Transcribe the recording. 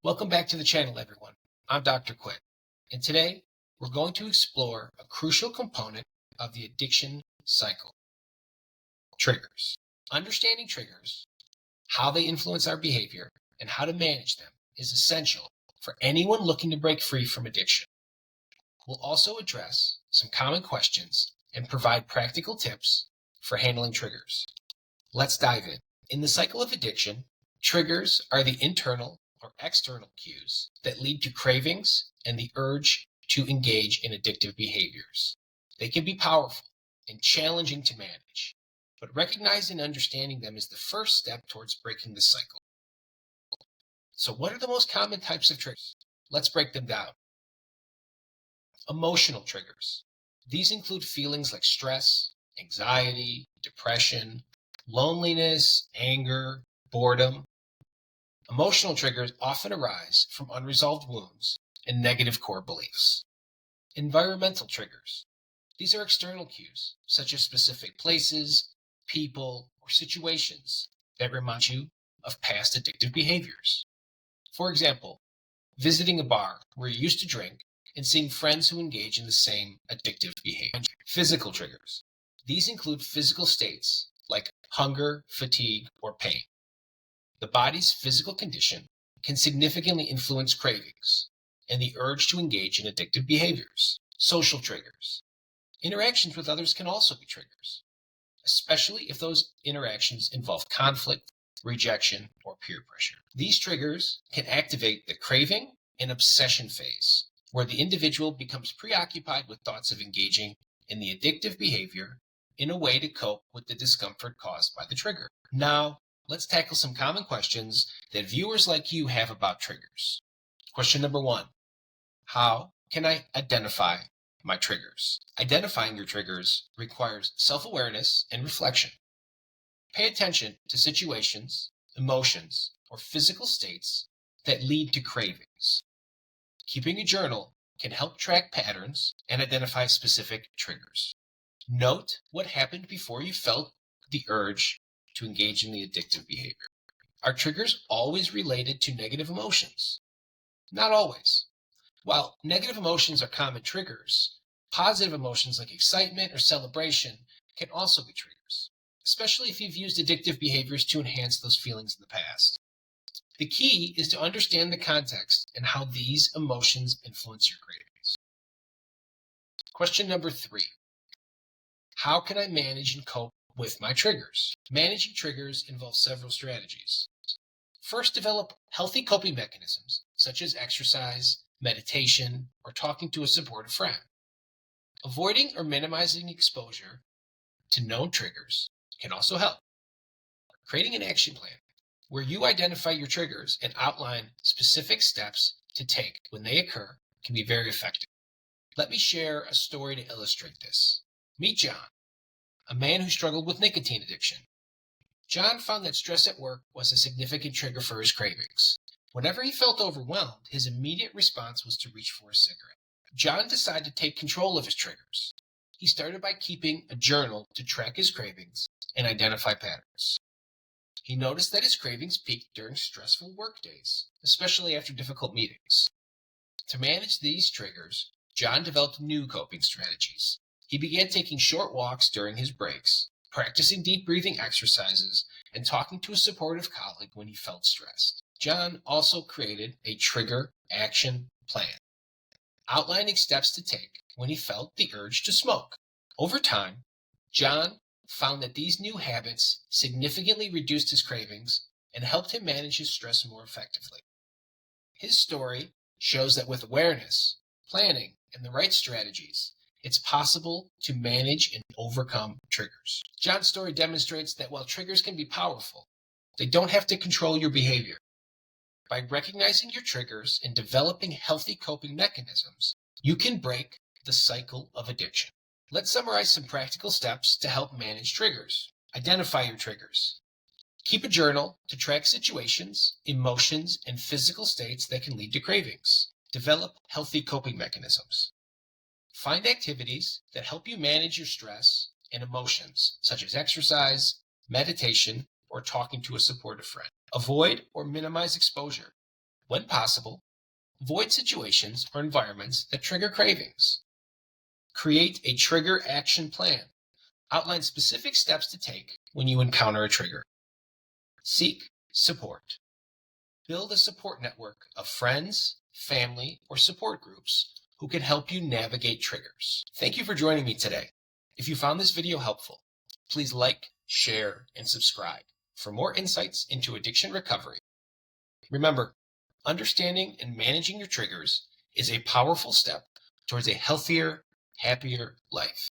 Welcome back to the channel, everyone. I'm Dr. Quick, and today we're going to explore a crucial component of the addiction cycle: triggers. Understanding triggers, how they influence our behavior, and how to manage them is essential for anyone looking to break free from addiction. We'll also address some common questions and provide practical tips for handling triggers. Let's dive in. In the cycle of addiction, triggers are the internal or external cues that lead to cravings and the urge to engage in addictive behaviors. They can be powerful and challenging to manage, but recognizing and understanding them is the first step towards breaking the cycle. So what are the most common types of triggers? Let's break them down. Emotional triggers. These include feelings like stress, anxiety, depression, loneliness, anger, boredom. Emotional triggers often arise from unresolved wounds and negative core beliefs. Environmental triggers. These are external cues, such as specific places, people, or situations that remind you of past addictive behaviors. For example, visiting a bar where you used to drink and seeing friends who engage in the same addictive behavior. Physical triggers. These include physical states like hunger, fatigue, or pain. The body's physical condition can significantly influence cravings and the urge to engage in addictive behaviors. Social triggers. Interactions with others can also be triggers, especially if those interactions involve conflict, rejection, or peer pressure. These triggers can activate the craving and obsession phase, where the individual becomes preoccupied with thoughts of engaging in the addictive behavior in a way to cope with the discomfort caused by the trigger. Now, let's tackle some common questions that viewers like you have about triggers. Question number 1. How can I identify my triggers? Identifying your triggers requires self-awareness and reflection. Pay attention to situations, emotions, or physical states that lead to cravings. Keeping a journal can help track patterns and identify specific triggers. Note what happened before you felt the urge to engage in the addictive behavior. Are triggers always related to negative emotions? Not always. While negative emotions are common triggers, positive emotions like excitement or celebration can also be triggers, especially if you've used addictive behaviors to enhance those feelings in the past. The key is to understand the context and how these emotions influence your cravings. Question number 3. How can I manage and cope with my triggers? Managing triggers involves several strategies. First, develop healthy coping mechanisms, such as exercise, meditation, or talking to a supportive friend. Avoiding or minimizing exposure to known triggers can also help. Creating an action plan where you identify your triggers and outline specific steps to take when they occur can be very effective. Let me share a story to illustrate this. Meet John, a man who struggled with nicotine addiction. John found that stress at work was a significant trigger for his cravings. Whenever he felt overwhelmed, his immediate response was to reach for a cigarette. John decided to take control of his triggers. He started by keeping a journal to track his cravings and identify patterns. He noticed that his cravings peaked during stressful work days, especially after difficult meetings. To manage these triggers, John developed new coping strategies. He began taking short walks during his breaks, practicing deep breathing exercises, and talking to a supportive colleague when he felt stressed. John also created a trigger action plan, outlining steps to take when he felt the urge to smoke. Over time, John found that these new habits significantly reduced his cravings and helped him manage his stress more effectively. His story shows that with awareness, planning, and the right strategies, it's possible to manage and overcome triggers. John's story demonstrates that while triggers can be powerful, they don't have to control your behavior. By recognizing your triggers and developing healthy coping mechanisms, you can break the cycle of addiction. Let's summarize some practical steps to help manage triggers. Identify your triggers. Keep a journal to track situations, emotions, and physical states that can lead to cravings. Develop healthy coping mechanisms. Find activities that help you manage your stress and emotions, such as exercise, meditation, or talking to a supportive friend. Avoid or minimize exposure When possible, avoid situations or environments that trigger cravings. Create a trigger action plan. Outline specific steps to take when you encounter a trigger. Seek support. Build a support network of friends, family, or support groups who can help you navigate triggers. Thank you for joining me today. If you found this video helpful, please like, share, and subscribe for more insights into addiction recovery. Remember, understanding and managing your triggers is a powerful step towards a healthier, happier life.